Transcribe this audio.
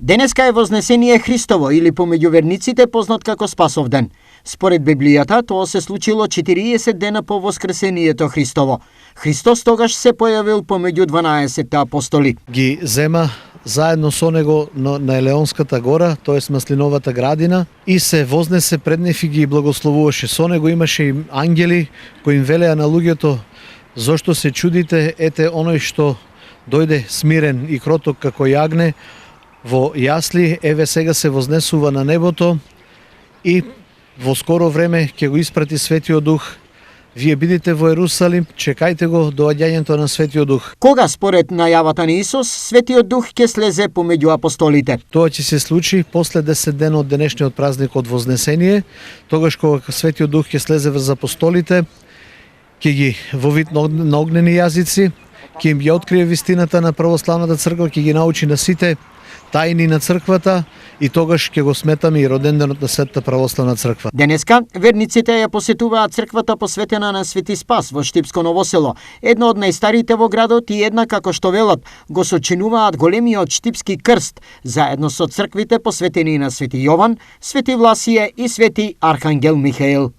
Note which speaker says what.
Speaker 1: Денеска е Вознесение Христово или помеѓу верниците познат како Спасов ден. Според Библијата, тоа се случило 40 дена по воскресението Христово. Христос тогаш се појавил помеѓу 12 апостоли.
Speaker 2: Ги зема заедно со него на Елеонската гора, тоест Маслиновата градина, и се вознесе пред нив и ги благословуваше. Со него имаше и ангели кои им велеа на луѓето: зошто се чудите, ете оној што дојде смирен и кроток како јагне во јасли, еве сега се вознесува на небото и во скоро време ќе го испрати Светиот Дух. Вие бидете во Ерусалим, чекајте го доаѓањето на Светиот Дух.
Speaker 1: Кога според најавата на Исус, Светиот Дух ќе слезе помеѓу апостолите?
Speaker 2: Тоа ќе се случи после 10 дена од денешниот празник од Вознесение, тогаш кога Светиот Дух ќе слезе врз апостолите, ќе ги во вид на огнени јазици, ќе им ја открие вистината на православната црква, ќе ги научи на сите тајни на црквата и тогаш ќе го сметаме и роденденот на Светата православна црква.
Speaker 1: Денеска верниците ја посетуваат црквата посветена на Свети Спас во Штипско Ново село, една од најстарите во градот и една, како што велат, го сочинуваат големиот Штипски крст, заедно со црквите посветени на Свети Јован, Свети Власие и Свети Архангел Михаил.